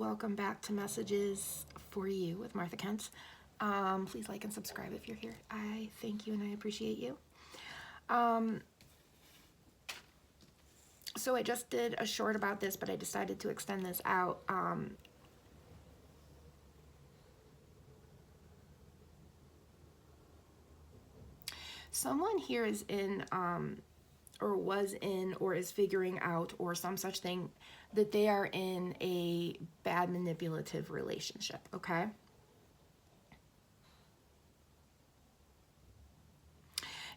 welcome back to Messages for You with Martha Kent. Please like and subscribe if you're here. I thank you and I appreciate you. So I just did a short about this, but I decided to extend this out. Someone here is in, or was in, or is figuring out, or some such thing, that they are in a bad manipulative relationship, okay?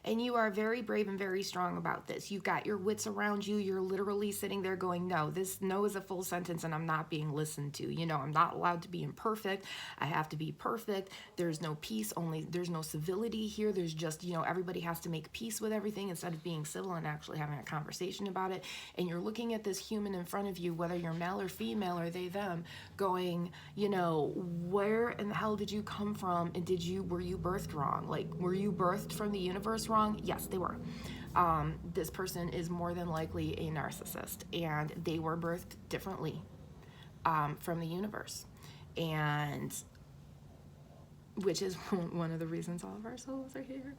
And you are very brave and very strong about this. You've got your wits around you. You're literally sitting there going, no, this no is a full sentence and I'm not being listened to. You know, I'm not allowed to be imperfect. I have to be perfect. There's no peace, there's no civility here. There's just, you know, everybody has to make peace with everything instead of being civil and actually having a conversation about it. And you're looking at this human in front of you, whether you're male or female or they, them, going, you know, where in the hell did you come from? And were you birthed wrong? Like, were you birthed from the universe wrong? Yes, they were. This person is more than likely a narcissist, and they were birthed differently from the universe, and which is one of the reasons all of our souls are here.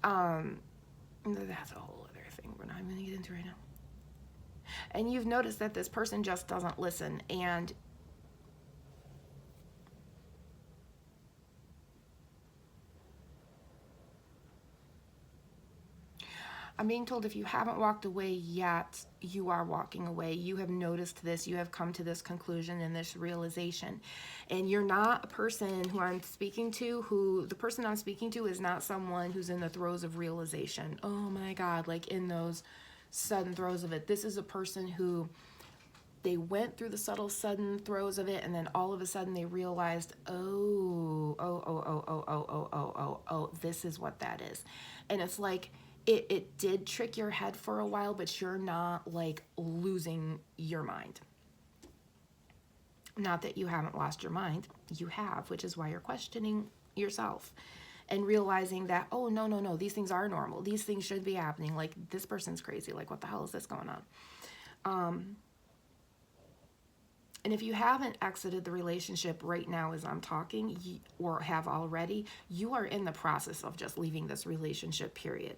That's a whole other thing we're not even going to get into right now. And you've noticed that this person just doesn't listen, and I'm being told if you haven't walked away yet, you are walking away. You have noticed this. You have come to this conclusion and this realization. And you're not a person who I'm speaking to, the person I'm speaking to is not someone who's in the throes of realization. Oh my God, like in those sudden throes of it. This is a person who they went through the subtle, sudden throes of it, and then all of a sudden they realized, oh, this is what that is. And it's like, it did trick your head for a while, but you're not like losing your mind. Not that you haven't lost your mind, you have, which is why you're questioning yourself and realizing that, oh, no, these things are normal. These things should be happening. Like, this person's crazy. Like, what the hell is this going on? And if you haven't exited the relationship right now as I'm talking, or have already, you are in the process of just leaving this relationship, period.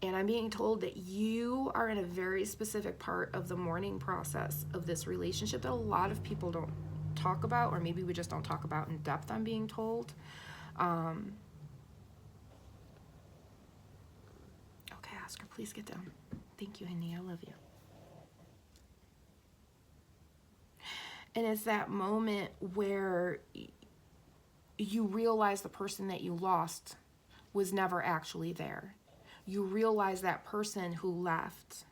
And I'm being told that you are in a very specific part of the mourning process of this relationship that a lot of people don't talk about, or maybe we just don't talk about in depth, I'm being told. Okay, Oscar, please get down. Thank you, honey. I love you. And it's that moment where you realize the person that you lost was never actually there. You realize that person who left.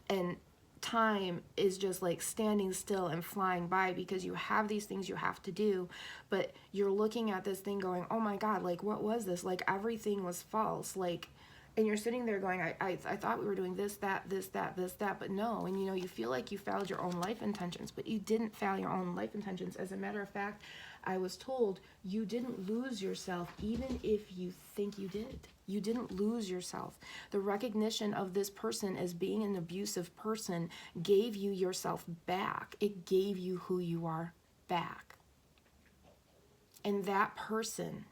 And time is just like standing still and flying by because you have these things you have to do, but you're looking at this thing going, oh my God, like what was this? Like everything was false. Like, and you're sitting there going, I thought we were doing this, that, but no. And you know, you feel like you failed your own life intentions, but you didn't fail your own life intentions. As a matter of fact, I was told you didn't lose yourself, even if you think you did. You didn't lose yourself. The recognition of this person as being an abusive person gave you yourself back. It gave you who you are back. And that person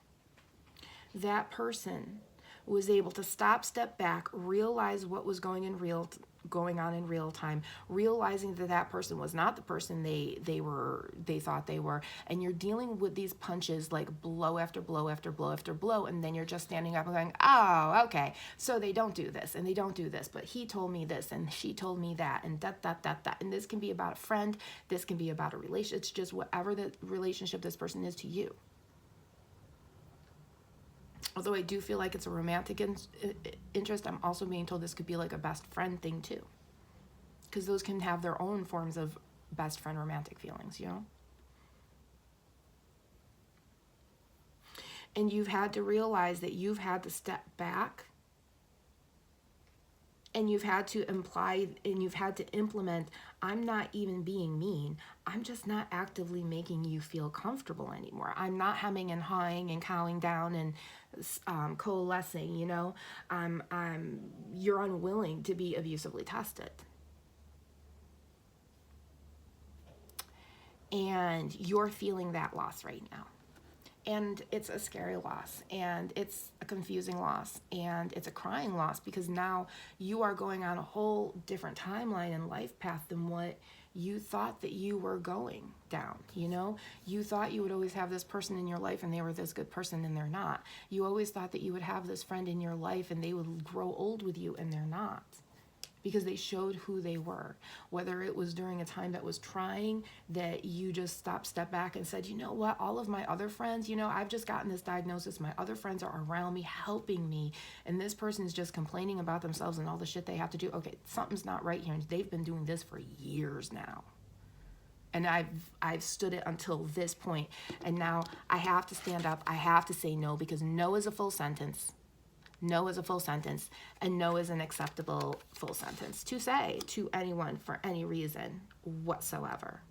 was able to step back, realize what was going on in real time, realizing that person was not the person they thought they were, and you're dealing with these punches like blow after blow after blow after blow, and then you're just standing up and going, oh, okay, so they don't do this and they don't do this, but he told me this and she told me that, and that, and this can be about a friend, this can be about a relationship, it's just whatever the relationship this person is to you. Although I do feel like it's a romantic interest, I'm also being told this could be like a best friend thing too. Because those can have their own forms of best friend romantic feelings, you know? And you've had to realize that you've had to step back, and you've had to imply and you've had to implement, I'm not even being mean. I'm just not actively making you feel comfortable anymore. I'm not hemming and hawing and cowing down and coalescing, you know. You're unwilling to be abusively tested. And you're feeling that loss right now. And it's a scary loss, and it's a confusing loss, and it's a crying loss, because now you are going on a whole different timeline and life path than what you thought that you were going down. You know, you thought you would always have this person in your life and they were this good person, and they're not. You always thought that you would have this friend in your life and they would grow old with you, and they're not, because they showed who they were. Whether it was during a time that was trying, that you just stopped, stepped back and said, you know what, all of my other friends, you know, I've just gotten this diagnosis, my other friends are around me, helping me, and this person is just complaining about themselves and all the shit they have to do. Okay, something's not right here, and they've been doing this for years now. And I've stood it until this point, and now I have to stand up, I have to say no, because no is a full sentence. No is a full sentence, and no is an acceptable full sentence to say to anyone for any reason whatsoever.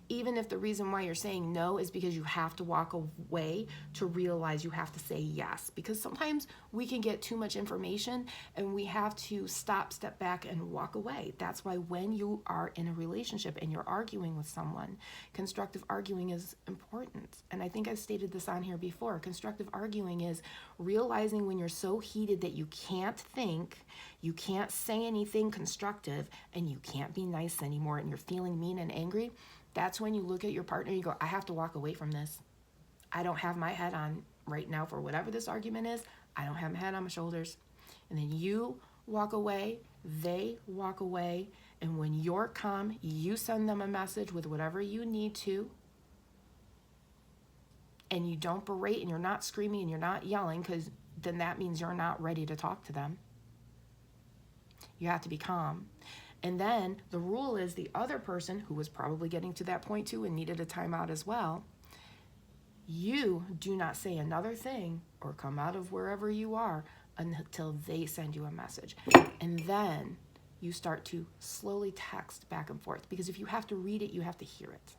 Even if the reason why you're saying no is because you have to walk away to realize you have to say yes. Because sometimes we can get too much information and we have to stop, step back, and walk away. That's why when you are in a relationship and you're arguing with someone, constructive arguing is important. And I think I've stated this on here before. Constructive arguing is realizing when you're so heated that you can't think, you can't say anything constructive, and you can't be nice anymore, and you're feeling mean and angry. That's when you look at your partner and you go, I have to walk away from this. I don't have my head on right now for whatever this argument is. I don't have my head on my shoulders. And then you walk away, they walk away, and when you're calm, you send them a message with whatever you need to, and you don't berate, and you're not screaming, and you're not yelling, because then that means you're not ready to talk to them. You have to be calm. And then the rule is the other person, who was probably getting to that point too and needed a timeout as well, you do not say another thing or come out of wherever you are until they send you a message. And then you start to slowly text back and forth, because if you have to read it, you have to hear it.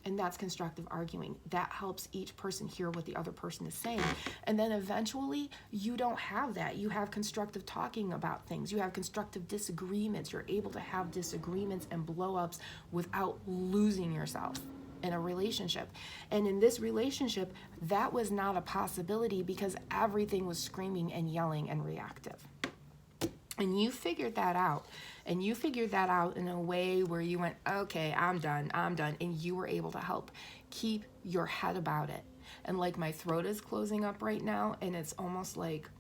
And that's constructive arguing. That helps each person hear what the other person is saying. And then eventually, you don't have that. You have constructive talking about things. You have constructive disagreements. You're able to have disagreements and blow-ups without losing yourself in a relationship. And in this relationship, that was not a possibility, because everything was screaming and yelling and reactive. And you figured that out. And you figured that out in a way where you went, okay, I'm done. And you were able to help keep your head about it. And like, my throat is closing up right now, and it's almost like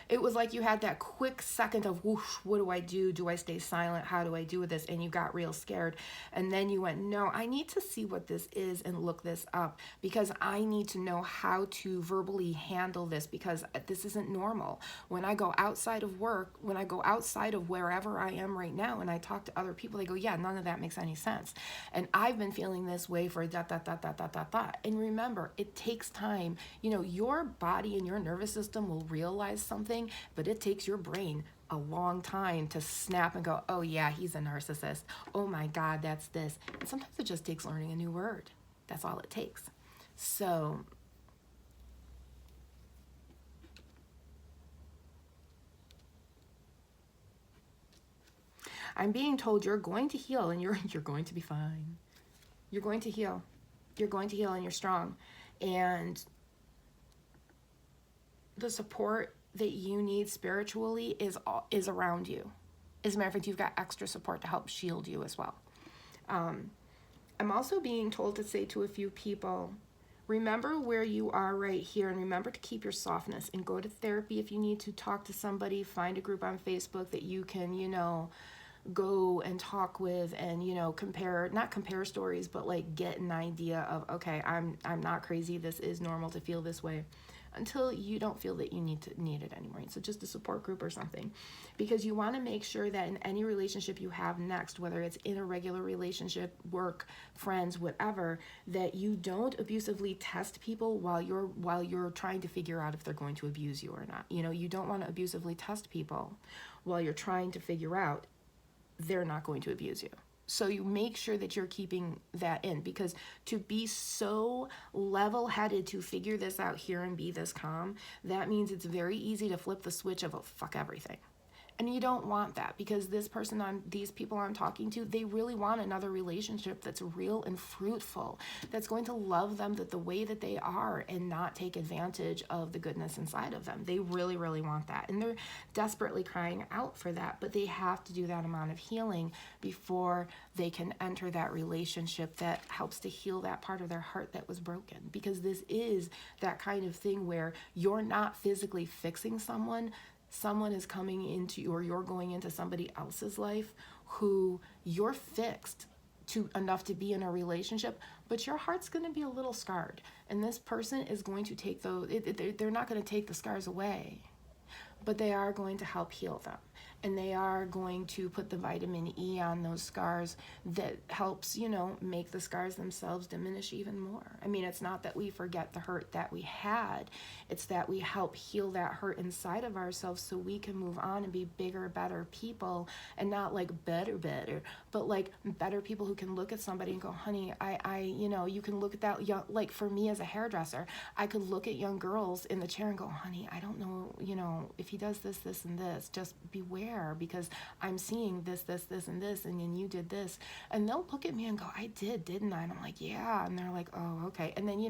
it was like you had that quick second of, whoosh, what do I do? Do I stay silent? How do I do with this? And you got real scared. And then you went, no, I need to see what this is and look this up, because I need to know how to verbally handle this, because this isn't normal. When I go outside of work, when I go outside of wherever I am right now, and I talk to other people, they go, yeah, none of that makes any sense. And I've been feeling this way for ... And remember, it takes time. You know, your body and your nervous system will realize something, but it takes your brain a long time to snap and go, oh yeah, he's a narcissist. Oh my God, that's this. And sometimes it just takes learning a new word. That's all it takes. So I'm being told you're going to heal, and you're going to be fine. You're going to heal. You're going to heal, and you're strong. And the support that you need spiritually is around you. As a matter of fact, you've got extra support to help shield you as well. I'm also being told to say to a few people, remember where you are right here, and remember to keep your softness, and go to therapy if you need to, talk to somebody, find a group on Facebook that you can, you know, go and talk with, and, you know, not compare stories, but like get an idea of, okay, I'm not crazy. This is normal to feel this way. until you don't feel that you need it anymore. So just a support group or something, because you want to make sure that in any relationship you have next, whether it's in a regular relationship, work, friends, whatever, that you don't abusively test people while you're trying to figure out if they're going to abuse you or not. You know, you don't want to abusively test people while you're trying to figure out they're not going to abuse you. So you make sure that you're keeping that in, because to be so level-headed to figure this out here and be this calm, that means it's very easy to flip the switch of, oh, fuck everything. And you don't want that, because these people I'm talking to, they really want another relationship that's real and fruitful, that's going to love them the way that they are and not take advantage of the goodness inside of them. They really, really want that. And they're desperately crying out for that, but they have to do that amount of healing before they can enter that relationship that helps to heal that part of their heart that was broken. Because this is that kind of thing where you're not physically fixing someone is coming into, or you're going into somebody else's life who you're fixed to enough to be in a relationship, but your heart's going to be a little scarred. And this person is going to take they're not going to take the scars away, but they are going to help heal them. And they are going to put the vitamin E on those scars that helps, make the scars themselves diminish even more. I mean, it's not that we forget the hurt that we had. It's that we help heal that hurt inside of ourselves so we can move on and be bigger, better people. And not like better, but like better people who can look at somebody and go, honey, you can look at that young, like for me as a hairdresser, I could look at young girls in the chair and go, honey, I don't know, if he does this, this, and this, just beware, because I'm seeing this, and this, and then you did this. And they'll look at me and go, I did, didn't I? And I'm like, yeah. And they're like, oh, okay. And then,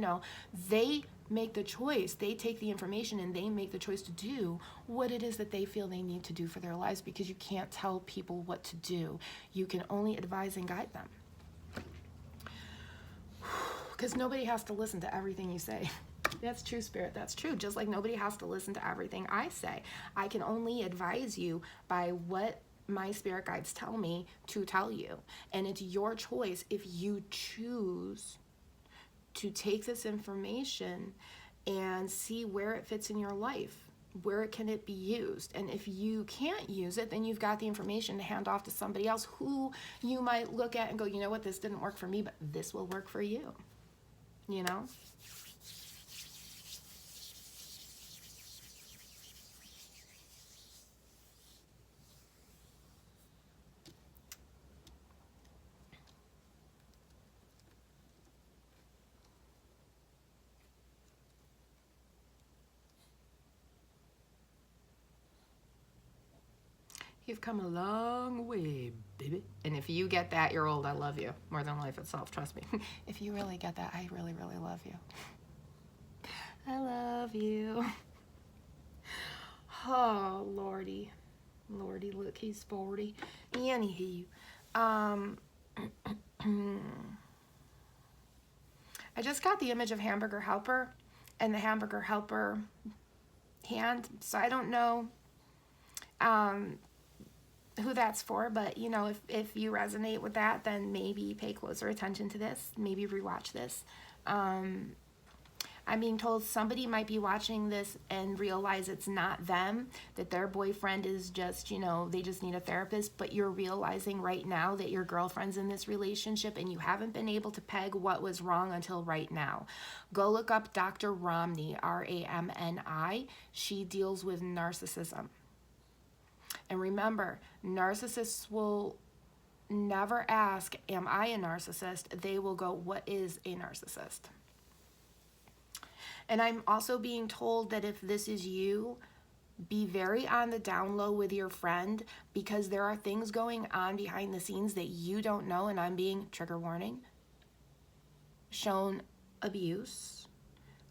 they make the choice. They take the information and they make the choice to do what it is that they feel they need to do for their lives, because you can't tell people what to do. You can only advise and guide them. Because nobody has to listen to everything you say. That's true, Spirit. That's true. Just like nobody has to listen to everything I say. I can only advise you by what my spirit guides tell me to tell you. And it's your choice if you choose to take this information and see where it fits in your life. Where can it be used? And if you can't use it, then you've got the information to hand off to somebody else who you might look at and go, you know what, this didn't work for me, but this will work for you. You've come a long way, baby. And if you get that, you're old. I love you more than life itself. Trust me. If you really get that, I really, really love you. I love you. Oh, Lordy. Look, he's 40. Anywho, I just got the image of Hamburger Helper and the Hamburger Helper hand, so I don't know who that's for, but if you resonate with that, then maybe pay closer attention to this, maybe rewatch this. I'm being told somebody might be watching this and realize it's not them, that their boyfriend is just, they just need a therapist, but you're realizing right now that your girlfriend's in this relationship and you haven't been able to peg what was wrong until right now. Go look up Dr. Ramni, R-A-M-N-I. She deals with narcissism. And remember, narcissists will never ask, am I a narcissist? They will go, what is a narcissist? And I'm also being told that if this is you, be very on the down low with your friend, because there are things going on behind the scenes that you don't know, and I'm being, trigger warning, shown abuse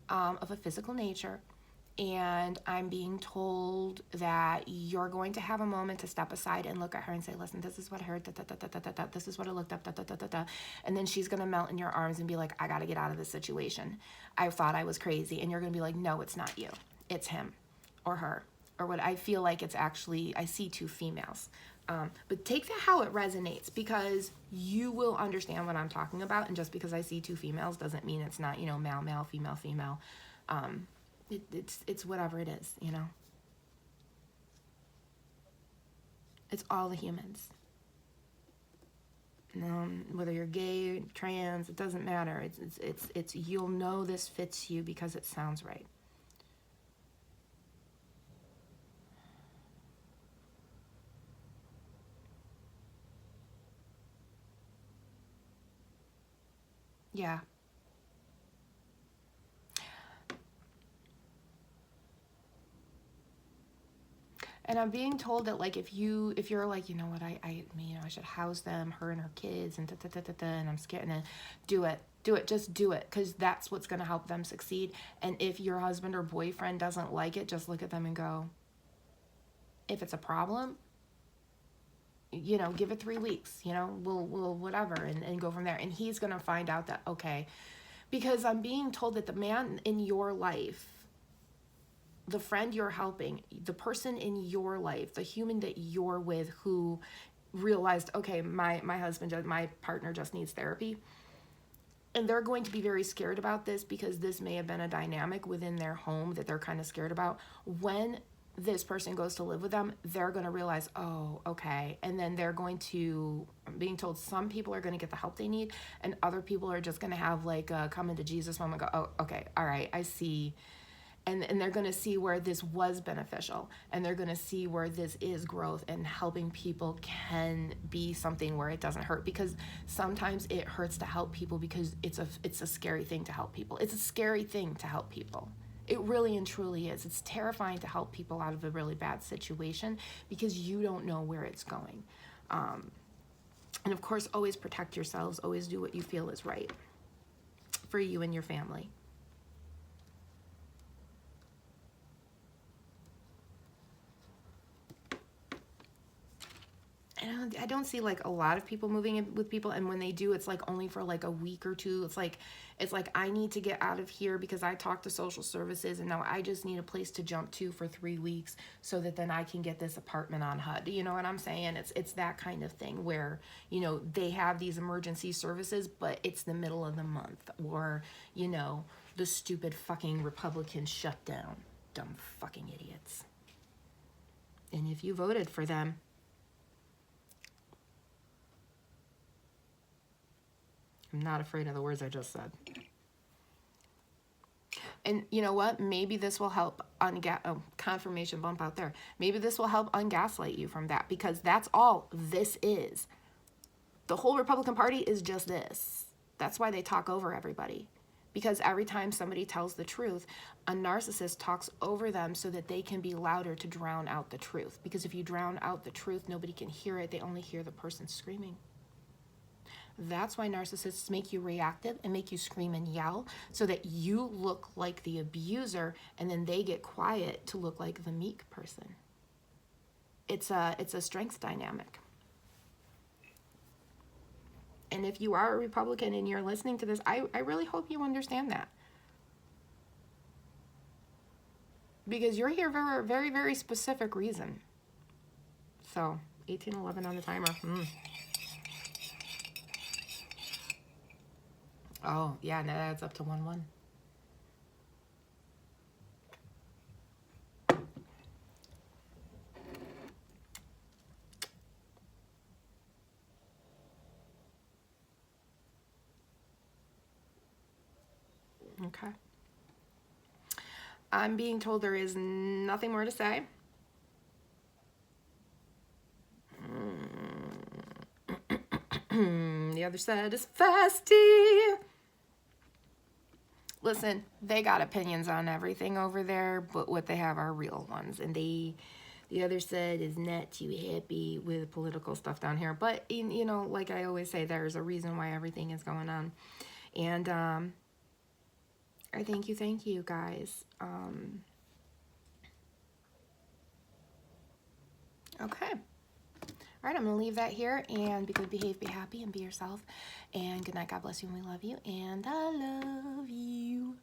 of a physical nature. And I'm being told that you're going to have a moment to step aside and look at her and say, listen, this is what I heard, this is what I looked up, and then she's going to melt in your arms and be like, I got to get out of this situation. I thought I was crazy. And you're going to be like, no, it's not you. It's him or her or what. I feel like it's actually, I see two females. But take that how it resonates, because you will understand what I'm talking about. And just because I see two females doesn't mean it's not, male, female. It's whatever it is, you know. It's all the humans. Whether you're gay, trans, it doesn't matter. It's you'll know this fits you because it sounds right. Yeah. And I'm being told that, like, if you're like, you know what, I should house them, her and her kids, and and I'm scared, and then do it, just do it, because that's what's going to help them succeed. And if your husband or boyfriend doesn't like it, just look at them and go, if it's a problem, you know, give it 3 weeks, you know, we'll whatever, and go from there. And he's going to find out that, okay, because I'm being told that the man in your life, the friend you're helping, the person in your life, the human that you're with who realized, okay, my husband, my partner just needs therapy. And they're going to be very scared about this because this may have been a dynamic within their home that they're kind of scared about. When this person goes to live with them, they're going to realize, oh, okay. And then they're going to, I'm being told, some people are going to get the help they need, and other people are just going to have like a come into Jesus moment, go, oh, okay, all right, I see. And they're going to see where this was beneficial, and they're going to see where this is growth, and helping people can be something where it doesn't hurt, because sometimes it hurts to help people because it's a scary thing to help people. It's a scary thing to help people. It really and truly is. It's terrifying to help people out of a really bad situation because you don't know where it's going. And of course, always protect yourselves. Always do what you feel is right for you and your family. I don't see like a lot of people moving in with people, and when they do, it's like only for like a week or two. It's like I need to get out of here because I talked to social services, and now I just need a place to jump to for 3 weeks so that then I can get this apartment on HUD. You know what I'm saying? It's that kind of thing where, you know, they have these emergency services, but it's the middle of the month, or, you know, the stupid fucking Republicans shut down. Dumb fucking idiots. And if you voted for them, I'm not afraid of the words I just said. And you know what? Maybe this will help confirmation bump out there. Maybe this will help ungaslight you from that, because that's all this is. The whole Republican Party is just this. That's why they talk over everybody. Because every time somebody tells the truth, a narcissist talks over them so that they can be louder to drown out the truth. Because if you drown out the truth, nobody can hear it. They only hear the person screaming. That's why narcissists make you reactive and make you scream and yell, so that you look like the abuser, and then they get quiet to look like the meek person. It's a strength dynamic. And if you are a Republican and you're listening to this, I really hope you understand that. Because you're here for a very, very specific reason. So, 1811 on the timer. Oh, yeah, that adds up to 1-1. Okay. I'm being told there is nothing more to say. The other side is fasty. Listen, they got opinions on everything over there, but what they have are real ones. And the other side is not too happy with political stuff down here. But, you know, like I always say, there's a reason why everything is going on. And I thank you guys. Okay. All right, I'm going to leave that here, and be good, behave, be happy, and be yourself. And good night. God bless you, and we love you. And I love you.